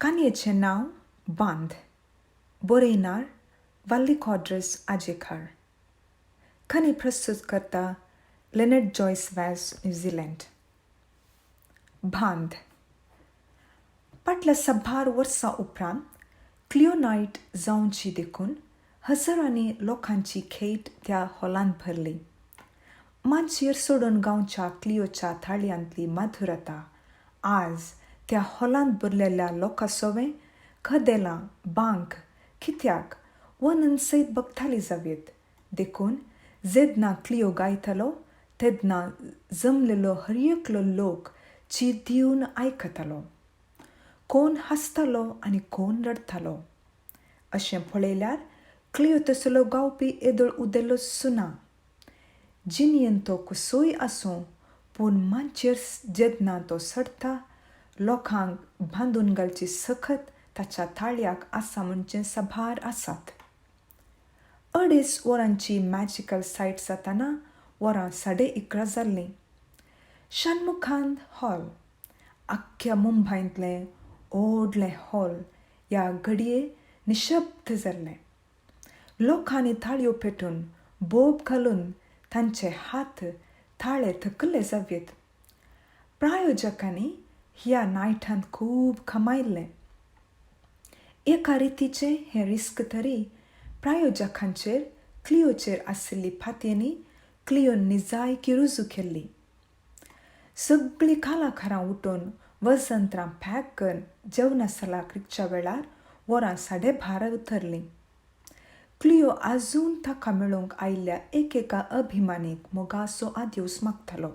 काणयेचें नांव बांद. बरयणार वाल्लीकॉड्रस आजेकार. खणी प्रस्तुत करता लेनर्ड जॉयस वेल्स, न्यूझीलंड. बांद. फाटल्या 6 वर्सां उपरांत क्लिओनायट जावची देखून हजारांनी लोकांची खेट त्या हॉलांत भरली. माचयेर सोडून गांवच्या क्लिओच्या थाळयांतली माधुरता आज त्या हॉलांत भरलेल्या लोकांसोवें कदेलां बांक कित्याक वनन सयत बगताली जावेत देखून जेदना क्लिओ गायतालो तेदना जमलेलो हर लोक चीर दिवन आयकतालो. कोण हांसतालो आनी कोण रडतालो. अशें पळयल्यार क्लिओ तसलो गावपी येदोळ उदेलो सुना. जिणयेन तो कसोय आसूं पूण माचयेर जेदना तो सडटा लोकांक बांदून घालची सखत ताच्या थाळयाक आसा म्हणचे साबार आसात. 2.5 वरांची मॅजिकल सायट जाताना वरां 11:30 जाल्लीं. शानमुखांत हॉल. आख्ख्या मुंबयंतलें व्हडलें हॉल ह्या घडये निशब्द जाल्लें. लोकांनी थाळयो पेटून बोब घालून तांचे हात थाळे थकले जावेत. प्रायोजकांनी ह्या नायटांत खूब कमायल्लें. एका रितीचें हें रिस्क तरी प्रायोजकांचेर क्लिओचेर आशिल्ली फांतयेनी क्लिओन निजायकी रुजू केल्ली. सगळीं कलाकारां उठून वजंत्रां पॅक करून जेवणासलाक रिकच्या वेळार वरां 12:30 उतरलीं. क्लिओ आजून ताका मेळूंक आयिल्ल्या एकेका अभिमानीक मोगाचो आदेवस मागतालो.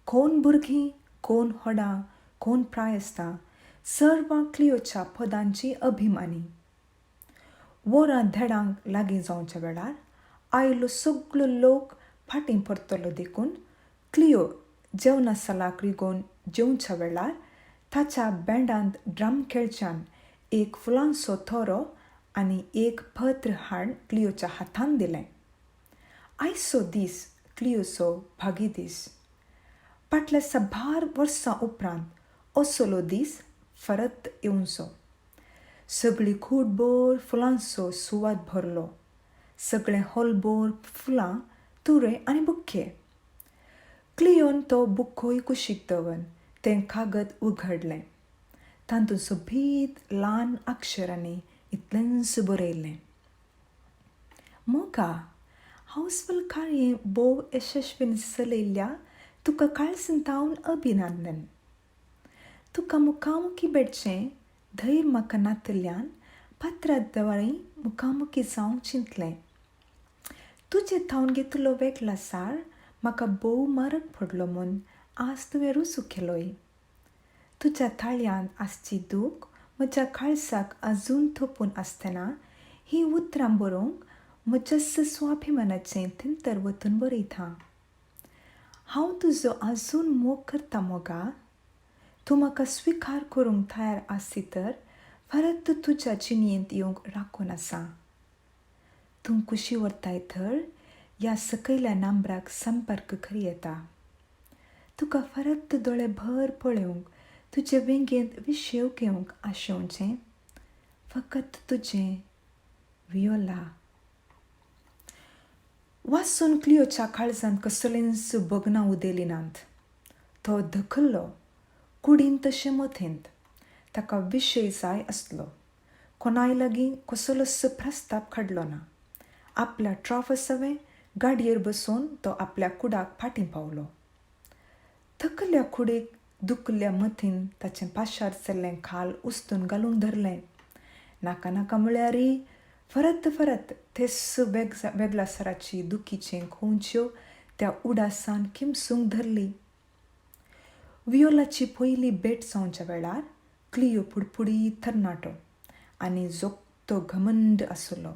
कोण भुरगीं, कोण व्हडां, कोण प्रायस्तां, सर्वां क्लिओच्या पदांची अभिमानी. वरां देडांक लागीं जावच्या वेळार आयिल्लो सगळो लोक फाटीं परतलो देखून क्लिओ जेवणासलाक रिगोवन जेवच्या वेळार ताच्या बँडांत ड्रम खेळच्यान एक फुलांचो तोरो आनी एक पत्र हाड क्लिओच्या हातांत दिलें. आयचो दीस क्लिओचो भागी दीस. फाटल्या 6 वर्सां उपरांत असलो दीस परत येवचो. सगळी कूडभर फुलांचो सुवात भरलो. सगळें हॉलभर फुलां, तुरे आनी बुके. क्लिओन तो बुकोय कुशीक दवन तें कागद उघडलें. तातूंत सोबीत ल्हान अक्षरांनी इतलेंच बरयल्लें. मोगा, हावसफुल कार्य भोव यशस्वीन चलयल्ल्या तुका काळसिंतावन अभिनंदन. तुका मुखामुखी भेटचें धैर्य म्हाका नातिल्ल्यान पत्राद्वारे मुखामुखी जावंक चिंतलें. तुजे थावन घेतलो वेगळा सार म्हाका भोव म्हारग पडलो म्हूण आज तुवें रुजू केलोय. तुज्या थाळयांत आसची दूख म्हज्या काळजाक आजून थोपून आसतना ही उतरां बरोवंक म्हज्या स्वाभिमानाचें थिंतर वतून बरयतां. हांव तुजो आजून मोग करतां मोगा. तूं म्हाका स्विकार करूंक तयार आसी तर परत तुज्या जिणयेंत येवंक राखून आसा. तूं कुशी व्हरताय तर ह्या सकयल्या नंबराक संपर्क करी येता. तुका परत दोळे भर पळोवंक तुजे वेंगेंत विशेव घेवंक आशेवचें फकत तुजें वियोला. वाचून क्लिओच्या काळजांत कसलेंच बगनां उदेली नात. तो धकल्लो कुडीन तशें मथेंत. ताका विशय जाय आसलो. कोणाय लागीं कसलोच प्रस्ताव काडलो ना. आपल्या ट्रॉफसवें गाडयेर बसून तो आपल्या कुडाक फाटीं पावलो. थकल्या कुडीक दुखल्या मथीन ताचें पाशार जाल्लें खाल उस्तून घालूंक धरलें. नाका नाका म्हळ्यारय परत तेच वेगळ्या सराची दुखीचें खोंच्यो त्या उडासान किमसूंक धरली. वियोलाची पयली भेट जावच्या वेळार क्लिओ पुडपुडीत तरणाटो आनी जोगतो घमंड आसलो.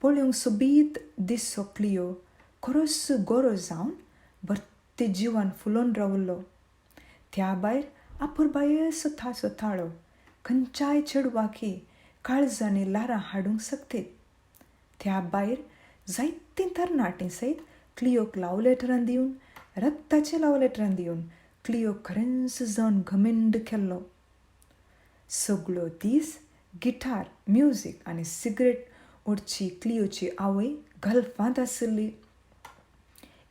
पळोवंक सोबीत दिसो क्लिओ खरोच गोरो जावन भरते जिवान फुलोवन रावलो. त्या भायर आपुरबायेचो ताचो ताळो खंयच्याय चेडवाकी काळजांनी लारां हाडूंक शकते. त्या भायर जायतीं तरणाटीं सयत क्लिओक लव लेटरां दिवन रक्ताचें लव लेटरां दिवन क्लिओ खरेंच जावन घमेंड केल्लो. सगळो दीस गिटार म्युजीक आनी सिगरेट ओडची क्लियोची आवय गल्फांत आसली.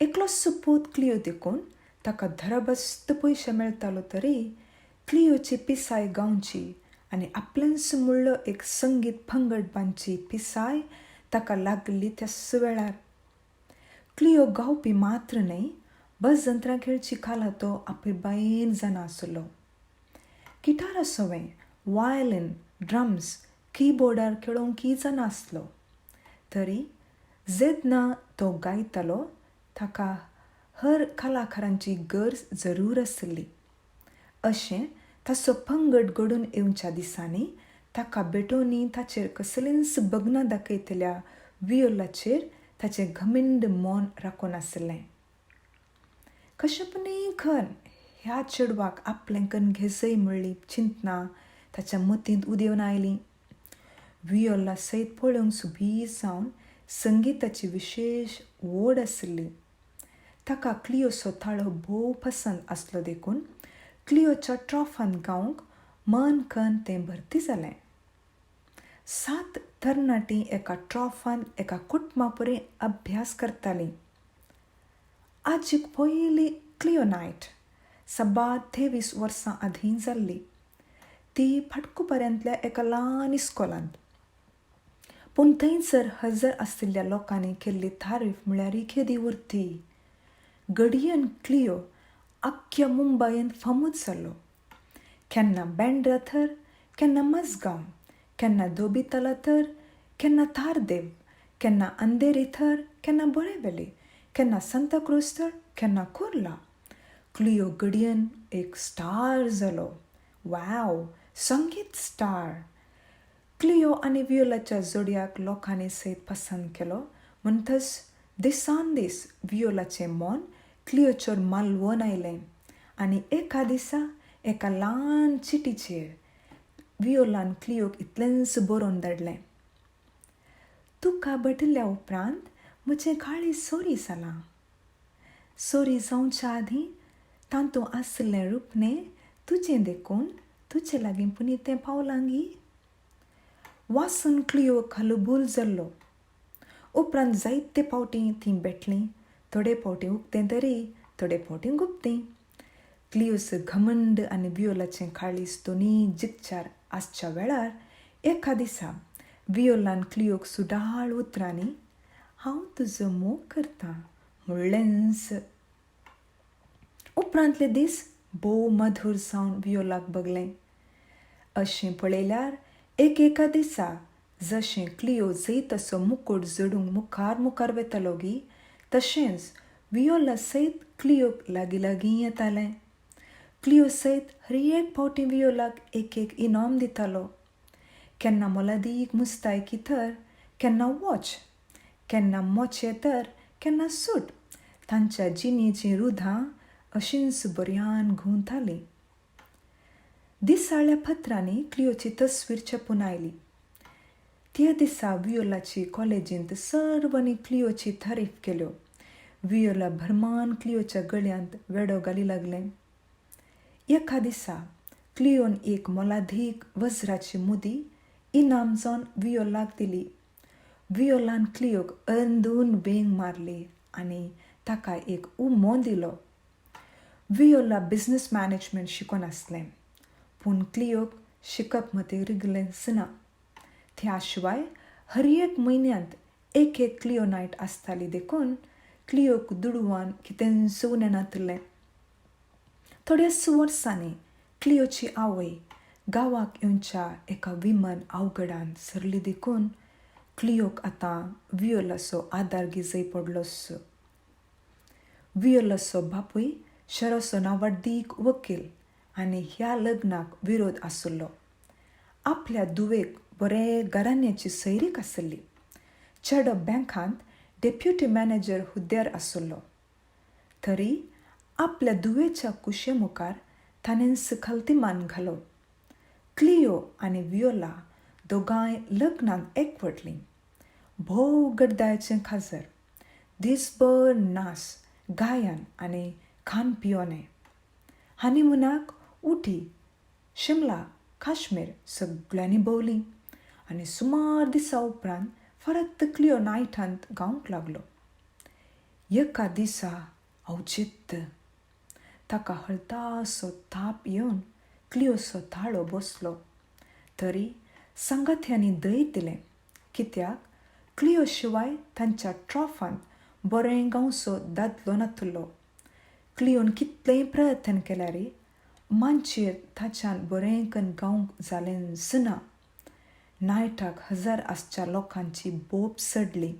एकलोच पूत क्लियो देखून ताका धरबस्त पयशे मेळटालो तरी क्लियोची पिसाय गावची आनी आपल्यानच म्हणलो एक संगीत पंगड बांदची पिसाय ताका लागली त्याच वेळार. क्लियो गावपी मात्र न्हय, भजंत्रां खेळची खाला तो आपयबायेन जाणा आसलो. गिटार आसोवें, वायलीन, ड्रम्स, कीबोर्डार खेळोंकय जाणा आसलो. तरी जेन्ना तो गायतालो ताका हेर कलाकारांची गरज जरूर आसली. अशें ताचो पंगड घडून येवच्या दिसांनी ताका भेटोवनी ताचेर कसलेंच बगना दाखयतल्या वियोलाचेर ताचें घमिंड मोन राखून आसलें. कशेपणी खर ह्या चेडवाक आपलें कन्न घेजय म्हणली चिंतना ताच्या मतींत उदेवन आयली. वियोला सयत पळोवंक सुबीज जावन संगीताची विशेश ओड आसली. ताका क्लियोचो ताळो भोव पसंद आसलो देखून क्लियोच्या ट्रॉफांत गावंक मन कन्न तें भरती जालें. 7 तरणाटीं एका ट्रॉफांत एका कुटुंबा परेन अभ्यास करतालीं. आजीक पयली क्लियो नायट 23 वर्सां आदीं जाल्ली. ती फाटकुपर्यांतल्या एका ल्हान इस्कोलांत. पूण थंयसर हजर आशिल्ल्या लोकांनी केल्ली तारीफ म्हळ्यार केदी उरती. घडयेन क्लियो आख्ख्या मुंबयेंत फामूद जालो. केन्ना बँड्रा तर केन्ना मजगांव, केन्ना दोबितला तर केन्ना तारदेव, केन्ना अंधेरी तर केन्ना बोरेवेली, केन्ना सांताक्रूज तर केन्ना कुर्ला. क्लियो घडयेन एक स्टार जालो. वाव, संगीत स्टार. क्लियो आनी वियोलाच्या जोडयाक लोकांनी सयत पसंद केलो म्हणटच दिसान दीस वियोलाचें मोन क्लियोचेर मालवून आयलें आनी एका दिसा एका ल्हान चिटीचेर वियोलान क्लियोक इतलेंच बरोवन धाडलें. तुका भेटल्या उपरांत म्हजें काळीज सोरी जालां. सोरी जावच्या आदीं तातूंत आसलें रुपणें तुजें देखून तुजे लागीं पुनितें पावलां गी. वाचून क्लियो खालबूल जाल्लो. उपरांत जायते फावटी तीं भेटलीं. थोडे फावटी उक्तें तरी थोडे फावटी गुप्तें. क्लियोचो घमंड आनी वियोलाचें काळीज दोनीय जिखच्यार आसच्या वेळार एका दिसा वियोलान क्लियोक सुडाळ उतरांनी हांव तुजो मोग करतां म्हणलेंच. उपरांतले दीस भोव मधूर जावन वियोलाक बगलें. अशें पळयल्यार एका दिसा जशें क्लियो जैताचो मुकूट जोडूंक मुखार वेतालो गी तशेंच वियोला सयत क्लियोक लागीं येतालें. क्लियो सयत हर एक फावटी वियोलाक एक इनाम दितालो. केन्ना मोलादीक मुस्तायकी तर केन्ना वॉच, केन्ना मोचे तर केन्ना सूट. तांच्या जिणेचीं रुधां अशींच बऱ्यान घुंवतालीं. दिसाळ्या पत्रांनी क्लियोची तस्वीर छपून आयली. त्या दिसा वियोलाची कॉलेजींत सर्वांनी क्लियोची तारीफ केल्यो. वियोला भरमान क्लियोच्या गळ्यांत वेडो घाली लागलें. एका दिसा क्लियोन एक मोलादीक वज्राची मुदी इनाम जावन वियोलाक दिली. वियोलान क्लियोक अंदून वेंग मारली आनी ताका एक उमो दिलो. वियोला बिझनस मॅनेजमेंट शिकून आसलें, पूण क्लियोक शिकप मतीं रिगलेंच ना. त्या शिवाय हर एक म्हयन्यांत एक क्लियो नायट आसताली देखून क्लियोक दुडवान कितेंच उनेनातलें. थोड्याच वर्सांनी क्लियोची आवय गांवाक येवच्या एका विमान अवघडान सरली देखून क्लियोक आतां वियोलाचो आदार घेजय पडलोस. वियोलाचो बापूय शाराचो नांवाडीक वकील आनी ह्या लग्नाक विरोध आसलो. आपल्या धुवेक बरे घराण्याची सैरीक आसली. चेडो बँकांत डेप्युटी मॅनेजर हुद्द्यार आसलो. तरी आपल्या धुवेच्या कुशे मुखार ताणें सकलतीमान घालो. क्लियो आनी वियोला दोगांय लग्नांत एकवटलीं. भोव गड्डायेचें खाजर, दीसभर नाच, गायन आनी खाण पियोनें. हनीमुनाक उटी, शिमला, काश्मीर सगळ्यांनी भोवली आनी सुमार दिसा उपरांत परत क्लिओ नायटांत गावंक लागलो. एका दिसा औचित्य ताका हळदासो ताप येवन क्लिओचो ताळो बसलो. तरी संगात्यांनी धैर्य दिलें, कित्याक क्लिओ शिवाय तांच्या ट्रॉफांत बरें गावचो दादलो नातलो. क्लिओन कितलेंय प्रयत्न केल्यार मांचेर ताच्यान बरें करून गावंक जालेंच ना. नायटाक हजार आसच्या लोकांची बोब सडली.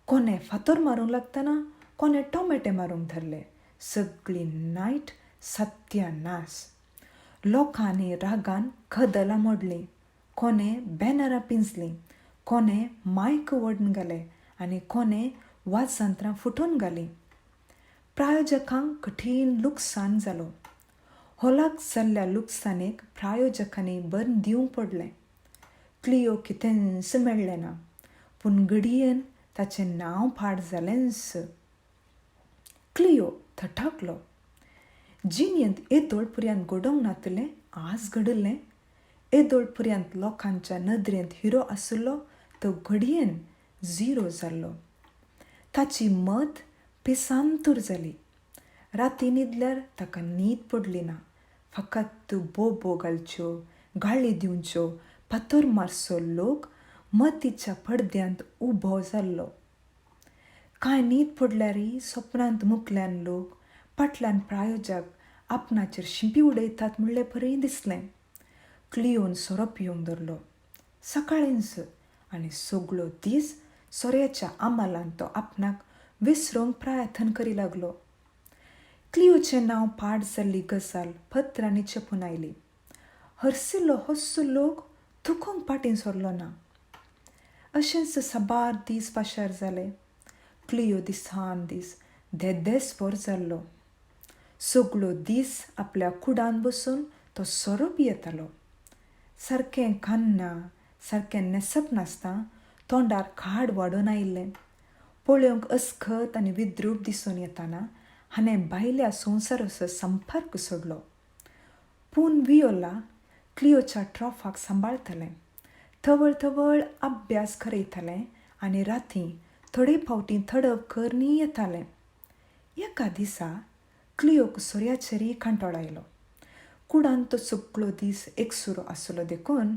कोणे फातर मारूंक लागतना कोणे टोमेटे मारूंक धरले. सगळी नायट सत्यानाश. लोकांनी रागान कदलां मोडलीं. कोणे बॅनरां पिंजलीं, कोणे मायक ओडून घाले आनी कोणे वाजंत्रां फुटोवन घालीं. प्रायोजकांक कठीण लुकसाण जालो. हॉलाक जाल्ल्या लुकसाणेक प्रायोजकांनी बरें दिवंक पडलें. क्लिओ कितेंच मेळ्ळें ना, पूण घडयेन ताचें नांव पाड जालेंच. क्लिओ थटाकलो. जिणेंत येदोळ पर्यंत घडोवंक नातलें आज घडलें. येदोळ पर्यंत लोकांच्या नदरेंत हिरो आसलो तो घडयेन झिरो जाल्लो. ताची मत पिसांतूर जाली. राती न्हिदल्यार ताका न्हीद पडली ना. फकत बोबो घालच्यो, गाळी दिवच्यो, फातर मारचो लोक मतीच्या पडद्यांत उबो जाल्लो. कांय न्हीद पडल्यारय सपनांत मुखल्यान लोक फाटल्यान प्रायोजक आपणाचेर शिंपी उडयतात म्हणलें परी दिसलें. क्लिओन सोरो पिवंक धरलो. सकाळींच आनी सगळो दीस सोऱ्याच्या आमालान तो आपणाक विसरूंक प्रयत्न करी लागलो. क्लिओचें नांव पाड जाल्ली गजाल पत्रांनी छपून आयली. हरसिल्लो होस्सो लोक थुकूंक फाटीं सरलो ना. अशेंच साबार दीस पाशार जाले. क्लिओ दिसान दीस देदेसपोर जाल्लो. सगळो दीस आपल्या कुडान बसून तो सोरो पियेतालो. सारकें खान्ना, सारकें न्हेसप नासता तोंडार खाड वाडून आयिल्लें. पळोवंक अस्खत आनी विद्रूप दिसून येताना हाणें भायल्या संवसाराचो संपर्क सोडलो. पूण वियोला क्लिओच्या ट्रॉफाक सांबाळतालें. थवळ अभ्यास करयतालें आनी रातीं थोडे फावटी थडप करनी येतालें. एका दिसा क्लिओक सोऱ्याचेरय कांटोळ आयलो. कुडान तो सगळो दीस एकसुरो आसलो देखून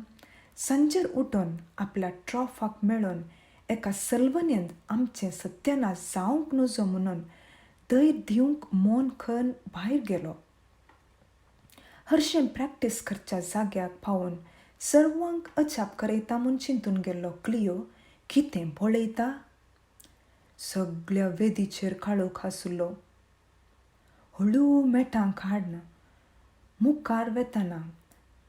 सांजेर उठून आपल्या ट्रॉफाक मेळून एका सलवनेंत आमचें सत्यानाश जावंक नजो म्हणून धैर्य दिवंक मोन खण भायर गेलो. हरशें प्रॅक्टीस करच्या जाग्याक पावून सर्वांक अजाप करयता म्हूण चिंतून गेल्लो क्लिओ कितें पळयता. सगळ्या वेदीचेर काळोख आसलो. हळू मेटांक हाडना मुखार वेतना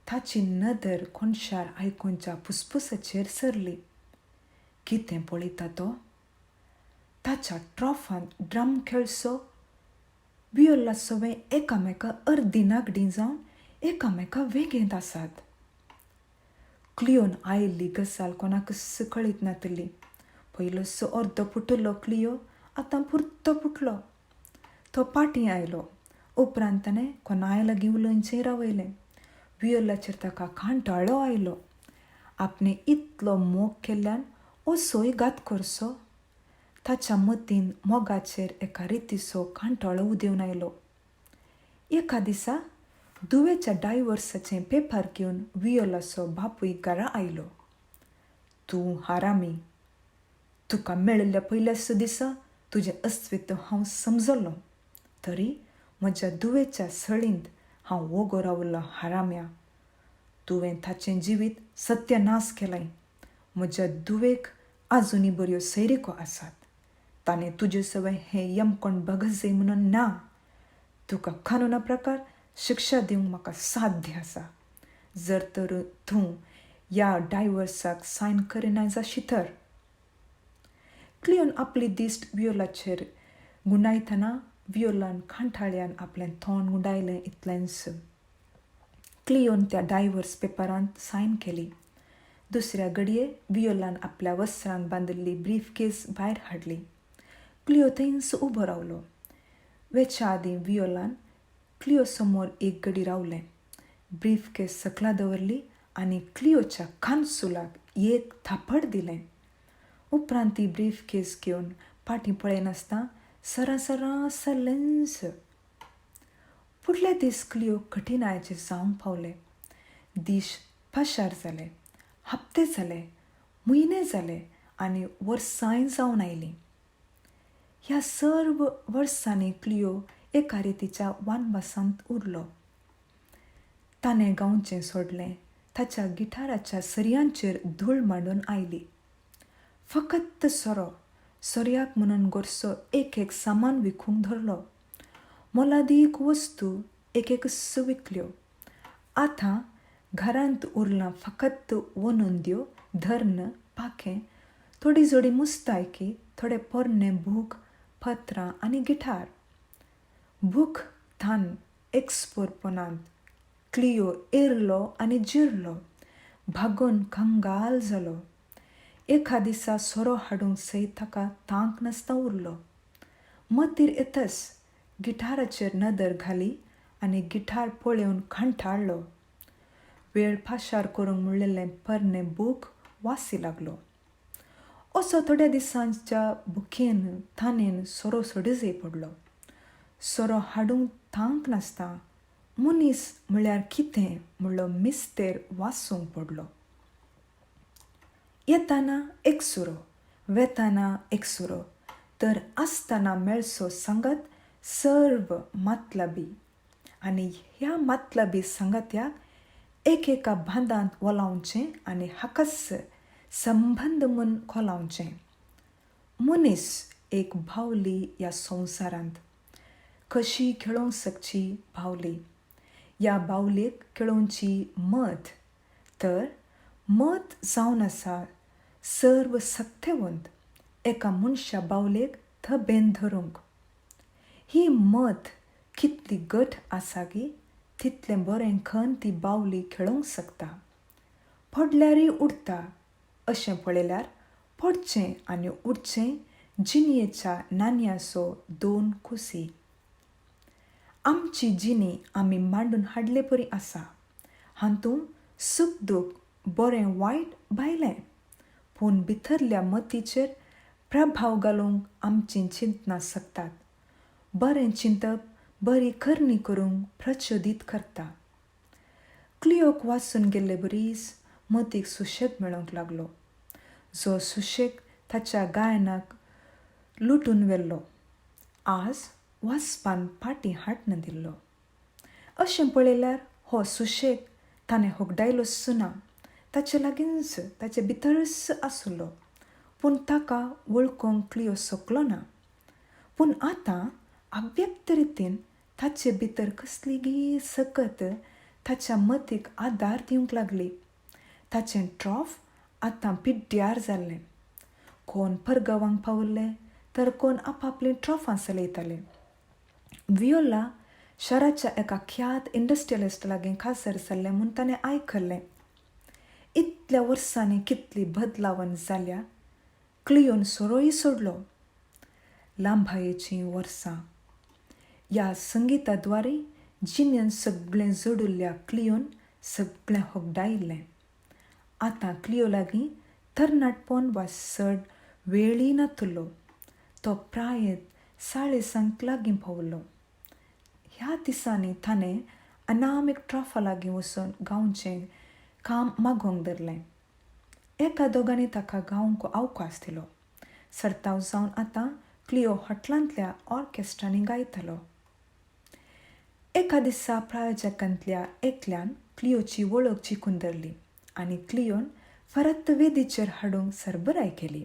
ताची नदर कोणशार आयकोनच्या फुसफुसाचेर सरली. कितें पळयता तो? ताच्या ट्रॉफांत ड्रम खेळसो वियोला सवय एकामेका अर्दी नागडी जावन एकामेका वेगळींत आसात. क्लिओन आयिल्ली गजाल कोणाकच कळीत नातली. पयलोसो अर्दो फुटलो क्लिओ आतां पुर्तो फुटलो. तो पाटी आयलो. उपरांत ताणें कोणाय लागीं उलोवचें रावयलें. वियोलाचेर ताका कांटाळो आयलो. आपणें इतलो मोग केल्ल्यान असोय घात करचो. ताच्या मतीन मोगाचेर एका रितीचो कांटाळो उदेवन आयलो. एका दिसा दुवेच्या डायव्हर्साचें पेपर घेवन वियोलाचो बापूय घरा आयलो. तूं हारामी. तुका मेळिल्ल्या पयल्याच दिसा तुजें अस्तित्व हांव समजलो. तरी म्हज्या दुवेच्या सळींत हांव वोगो रावलो हाराम्या. तुवें ताचें जिवीत सत्यानाश केलें. म्हज्या दुवेक आजुनी बऱ्यो सैरिको आसात. ताणें तुजे सवय हें यमकोण भगत म्हणून ना. तुका कानुना प्रकार शिक्षा दिवंक म्हाका साध्य आसा. जर तर तूं ह्या डायव्हर्साक सायन करिना जाशी तर. क्लिओन आपली दिश्ट वियोलाचेर गुंडायतना वियोलान कांठाळ्यान आपलें तोंड गुंडायलें इतलेंच. क्लिओन त्या डायव्हर्स पेपरांत सायन केली. दुसऱ्या घडये वियोलान आपल्या वस्त्रांक बांदिल्ली ब्रीफ केस भायर हाडली. क्लिओ थंयच उबो रावलो. वेच्या आदीं वियोलान क्लिओ समोर एक घडी रावलें. ब्रीफ केस सकला दवरली आनी क्लिओच्या कानसुलाक एक थापड दिलें. उपरांत ती ब्रीफ केस घेवन फाटीं पळयनासतना सरासरास सरलेंच. फुडले दीस क्लिओ कठिनायेचे जावंक पावले. दीस पाशार जाले, हप्ते जाले, म्हयने जाले आनी वर्सांय जावन आयलीं. ह्या सर्व वर्सांनी क्लिओ एका रितीच्या वानवासांत उरलो. ताणें गावचें सोडलें. ताच्या गिटाराच्या सरयांचेर धूळ मांडून आयली. फकत सोऱ्याक म्हणून गोरसो एक सामान विकूंक धरलो. मोलादीक वस्तू एकच विकल्यो. आतां घरांत उरलां फकत वनंद्यो, धर्ण, पाखें, थोडी जोडी मुस्तायकी, थोडे पोरणे बूक, पत्रां आनी गिटार. बूक थान एक्सपोर्टपणांत क्लिओ एरलो आनी जिरलो, भागोन कंगाल जालो. एका दिसा सोरो हाडूंक सयत ताका तांक नासता उरलो. मतीर येतच गिटाराचेर नदर घाली आनी गिटार पळोवन कंठाळ्ळो. वेळ पाशार करूंक म्हणलेलें पोरणें बूक वासी लागलो. असो थोड्या दिसांच्या बुकेन ताणेन सोरो सोडिजय पडलो. सोरो हाडूंक तांक नासता मनीस म्हळ्यार कितें म्हणलो मिस्तेर वासूंक पडलो. येताना एक सुरो, वेताना एक सुरो, तर आसतना मेळसो सांगत सर्व मतलबी. आनी ह्या मतलबी सांगत्याक एका बांदांत वलावचें आनी हाकस संबंध म्हूण खोलावचें. मनीस एक भावली ह्या संवसारांत. कशी खेळोंक शकची भावली. ह्या बावलेक खेळोवची मत. तर मत जावन आसा सर्व सत्यवंत एका मनशा बावलेक थबेन धरूंक. ही मत कितली घट आसा गी तितलें बरें खण ती बावली खेळोंक शकता. पडल्यारय उडटा अशें पळयल्यार पडचें आनी उडचें जिणयेच्या नाण्याचो दोन कुसी. आमची जिणी आमी मांडून हाडले परी आसा. हातूंत सूख दूख, बरें वायट भायलें. पूण भितरल्या मतीचेर प्रभाव घालूंक आमची चिंतना शकतात. बरें चिंतप बरी करणी करूंक प्रचोदीत करता. क्लिओक वाचून गेल्ले बरीच मतीक सुशेग मेळोंक लागलो. जो सुशेग ताच्या गायनाक लुटून व्हेल्लो आज वाचपान फाटीं हाडन दिल्लो. अशें पळयल्यार हो सुशेग ताणें होगडायलोच ना. ताचे लागींच ताचे भितरच आसलो. पूण ताका वळखूंक क्लिओ शकलो ना. पूण आतां अव्यक्त रितीन ताचे भितर कसली गी सकत ताच्या मतीक आदार दिवंक लागली. ताचें ट्रॉफ आतां पिड्ड्यार जाल्लें. कोण परगांवांक पावल्ले तर कोण आपापलीं ट्रॉफां चलयताले. वियोला शाराच्या एका ख्यात इंडस्ट्रियलिस्ट लागीं खासर जाल्लें म्हूण ताणें आयकल्लें. इतल्या वर्सांनी कितली बदलावण जाल्या. क्लिओन सोरोय सोडलो. लांबायेचीं वर्सां. ह्या संगिताद्वारे जिणेन सगळें जोडिल्ल्या क्लिओन सगळें होगडायिल्लें. आतां क्लिओ लागीं तरणाटपण वा चड वेळय नातलो. तो प्रायेंत 40 लागीं पावलो. ह्या दिसांनी ताणें अनामीक ट्रॉफा लागीं वचून गावचें काम मागोवंक धरलें. एका दोगांनी ताका गावंक अवकाश दिलो. सर्तांव जावन आतां क्लिओ हॉटलांतल्या ऑर्केस्ट्रांनी गायतालो. एका दिसा प्रायोजकांतल्या एकल्यान क्लिओची वळख जिखून धरली आनी क्लिओन फरत वेदीचेर हाडूंक सरबराय केली.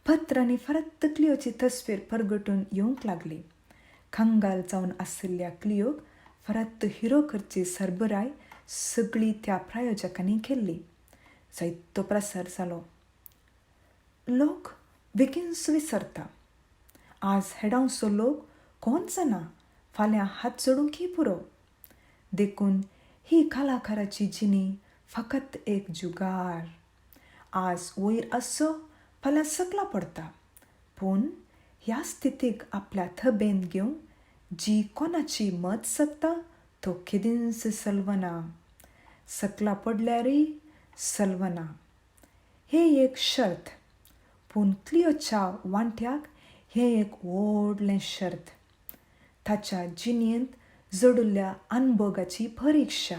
पत्रांनी फरत क्लिओची तस्वीर परगटून येवंक लागली. कंगाल जावन आशिल्ल्या क्लिओक फरत हिरो करची सरबराय सगळी त्या प्रायोजकांनी केल्ली. जायतो प्रसार जालो. लोक बेगीनच विसरता. आज हेडांचो लोक कोण जाणा फाल्यां हात जोडूंकय पुरो. देखून ही कलाकाराची जिणी फकत एक जुगार. आज वयर आसो फाल्यां सकला पडटा. पूण ह्या स्थितीक आपल्या थबेन घेवंक जी कोणाची मत सकता तो केदींच सलवना, सकला पडल्यारय सलवना. हे एक शर्त, पूण क्लियोच्या वांट्याक हे एक व्हडलें शर्त. ताच्या जिणेंत जडुल्ल्या अनुभोगाची परिक्षा.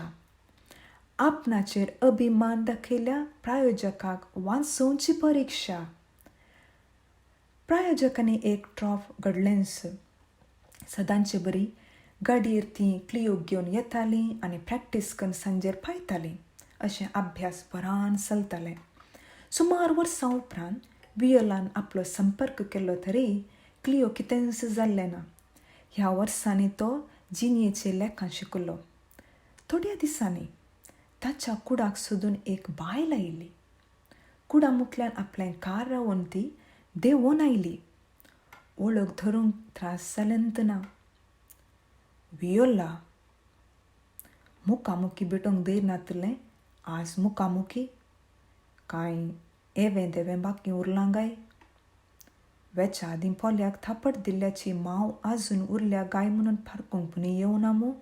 आपणाचेर अभिमान दाखयल्या प्रायोजकाक वाचोवची परिक्षा. प्रायोजकांनी एक ट्रॉफ घडलेंच. सदांचे बरी गाडयेर ती क्लियो घेवन येतालीं आनी प्रॅक्टीस करून सांजेर पायतालीं. अशें अभ्यास बरान चलतालें. सुमार वर्सां उपरांत वियोलान आपलो संपर्क केलो तरी क्लियो कितेंच जाल्लें ना. ह्या वर्सांनी तो जिणयेचें लेखां शिकलो. थोड्या दिसांनी ताच्या कुडाक सोदून एक बायल आयली. कुडा मुखल्यान आपलें कार रावोवन ती देंवोन आयली. वळख धरूंक त्रास जालेंत ना. वियोला, मुखामुखी भेटोंक धैर्य नातलें आज मुखामुखी? कांय एवें देवें बाकी उरलां गाय? वेच्या आदीं पोल्याक थापट दिल्ल्याची माव आजून उरल्या गाय म्हणून फारकूंक पुनी येवना मू?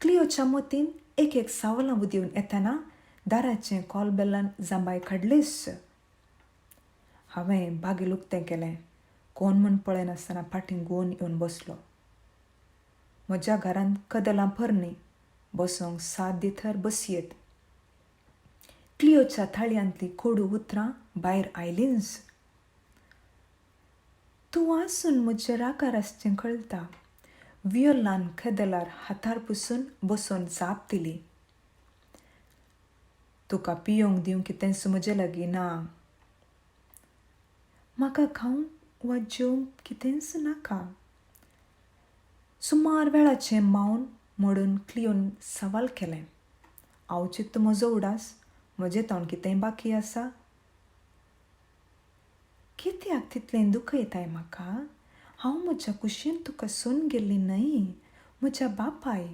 क्लियोच्या मतीन एक सावलां उदिवन येतना दाराचें कॉलबेलान जांबाय काडलीच. हांवें बागेल उक्तें केलें. कोण म्हूण पळयनासतना फाटीं घुंवन येवन बसलो. म्हज्या घरांत कदलां भरनीं, बसोंक साथ दिथर बसयेत. क्लियोच्या थाळयांतलीं कोडू उतरां भायर आयलींच. तूं वाचून म्हजें रागार आसचें कळटा. वियोलान कदलार हातार पुसून बसोन जाप दिली. तुका पियोंक दिवंक कितेंच म्हजे लागीं ना. म्हाका खावंक वा जेवंक कितेंच नाका. सुमार वेळाचें मौन मोडून क्लियोन सवाल केलें. हांव चित्त म्हजो उडास, म्हजें तोंड कितेंय बाकी आसा? कित्याक तितलें दुखयताय म्हाका? हांव म्हज्या कुशीन तुका सोन गेल्ली न्हय, म्हज्या बापाय.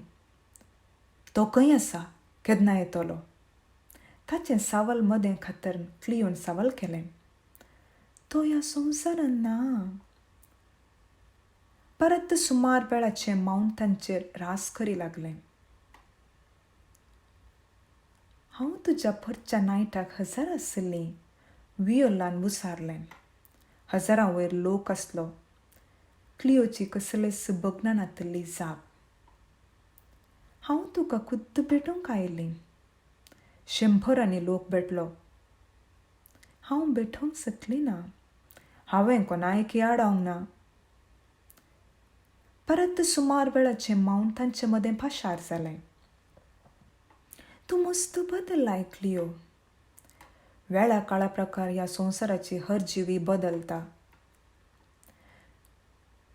तो खंय आसा? केन्ना येतलो? ताचें सावल मदें खातर क्लियोन सवाल केलें. तो ह्या संवसारान ना. परत सुमार वेळाचें मौन तांचेर रास करी लागलें. हांव तुज्या परच्या नायटाक हजर आसलीं, वियोलान विचारलें. हजारां वयर लोक आसलो. क्लियोची कसलेच बगना नातल्ली जाप. हांव तुका खुद्द भेटूंक आयलीं. 100 लोक भेटलो. हांव भेटोंक शकली ना. हांवें कोणायकी आडावंक ना. परत सुमार वेळाचें मौन तांचे मदें पाशार जालें. तूं मस्त बदल्लाय क्लियो. वेळा काळा प्रकार ह्या संवसाराची हर जिवी बदलता.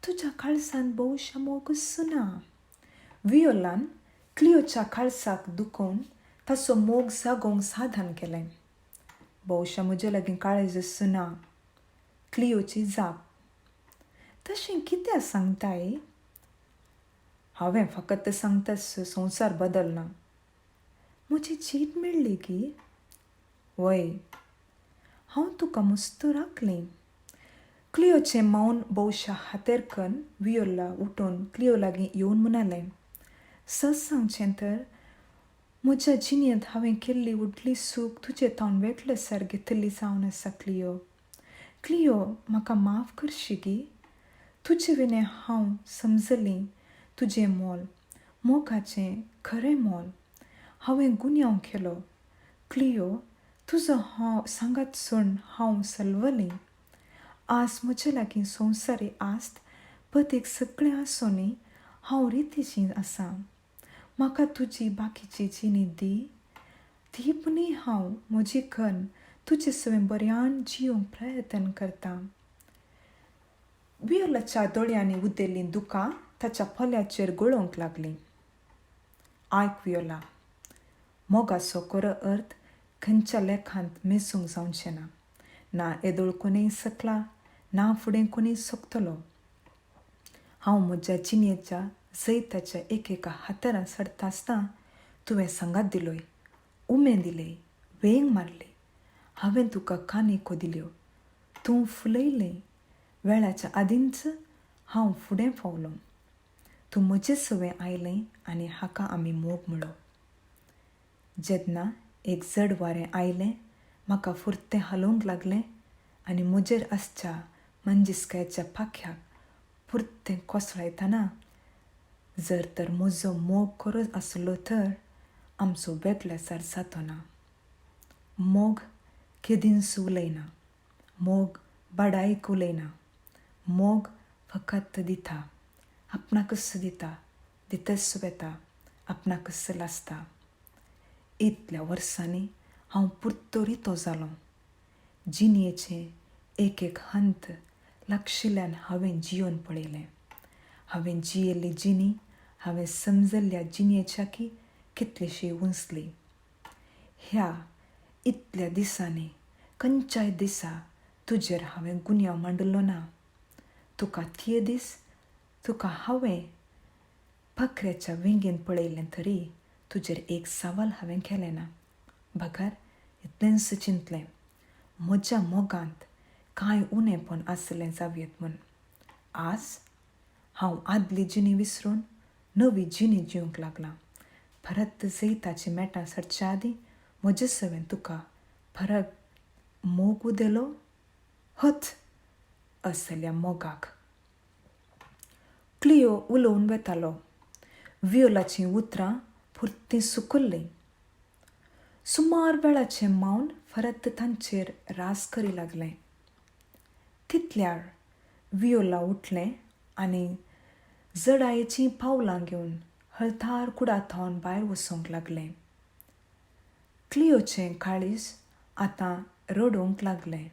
तुज्या काळजांत भोवशा मोगूच ना. वियोलान क्लियोच्या काळजाक दुखोवन ताचो मोग जागोवंक साधन केलें. भोवशा म्हजे लागीं काळजच ना. क्लियोची जाप. तशें कित्याक सांगताय? हांवें फकत सांगताच संवसार बदलना. म्हजी जीत मेळ्ळी गी? वय, हांव तुका मस्त राखलीं. क्लियोचें मौन भोवशा हातेरकन वियोला उठून क्लियो लागीं येवन म्हणालें. सच सांगचें तर म्हज्या जिणेंत हांवें केल्ली व्हडली सूख तुजें तोंड वेटल्यासार घेतिल्ली जावन आसा क्लियो. क्लियो, म्हाका माफ करशी गी. तुजे विनें हांव समजलीं तुजें मोल, मोगाचें खरें मोल. हांवें गुन्यांव केलो. क्लियो, तुजो हांव सांगात सोडून हांव सलवलीं. आज म्हजे लागीं संवसारी आस्त पतीक सगळें आसोनी हांव रितीची आसां. म्हाका तुजी बाकीची जिणी दी. ती हांव म्हजी खण तुजे सवें बऱ्यान जियोंक प्रयत्न करतां. वियोलाच्या दोळ्यांनी उदेल्लीं दुकां ताच्या पोल्याचेर गळोवंक लागलीं. आयक वियोला, मोगाचो खरो अर्थ खंयच्या लेखांत मेसूंक जावचें ना. ना येदोळ कोणीय सकला, ना फुडें कोणीय सकतलो. हांव म्हज्या जिणेच्या जैताच्या एकेका हातारां सडटा आसतना तुवें सांगात दिलोय, उमेद दिली, वेंग मारली. हांवें तुका कानिको दिल्यो. तूं फुलयलें. वेळाच्या आदींच हांव फुडें पावलों. तूं म्हजे सवें आयलें आनी हाका आमी मोग म्हणलो. जेन्ना एक जड वारें आयलें, म्हाका फुर्तें हालोवंक लागलें आनी म्हजेर आसच्या मंजिस्काच्या पाख्याक फुर्तें कोसळयतना जर तर म्हजो मोग खरो आसलो तर आमचो वेगळेसार जातो ना. मोग केदींच उलयना, मोग बडायक उलयना, मोग फकत दिता, आपणाकच दिता, दितच वेता, आपणाकच लासता. इतल्या वर्सांनी हांव पुर्तोरितो जालों. जिणयेचें एक एक हंत लागशिल्ल्यान हांवें जियोन पळयलें. हांवें जियेल्ली जिणी हांवें समजल्ल्या जिणयेच्याकी कितलीशी उंचली. ह्या इतल्या दिसांनी खंयच्याय दिसा तुजेर हांवें गुन्यांव मांडलो ना. तुका ते दीस तुका हांवें पखऱ्याच्या विंगेन पळयलें तरी तुजेर एक सवाल हांवें केलें ना. भागार इतलेंच चिंतलें, म्हज्या मोगांत कांय उणेंपण आसलें जावयेत म्हूण. आज हांव आदली जिणी विसरून नवी जिणी जिवंक लागलां. परत जैताची मेटां सरच्या आदीं म्हजे सवें तुका परत मोग उदेलो हत असल्या मोगाक. क्लियो उलोवन वेतालो. वियोलाचीं उतरां पुर्तीं सुकल्लीं. सुमार वेळाचें मौन परत तांचेर रास करी लागलें. तितल्यार वियोला उठलें आनी जडायेचीं पावलां घेवन हळतार कुडाथावन भायर वचूंक लागलें. क्लियोचें काळीज आतां रडोवंक लागलें.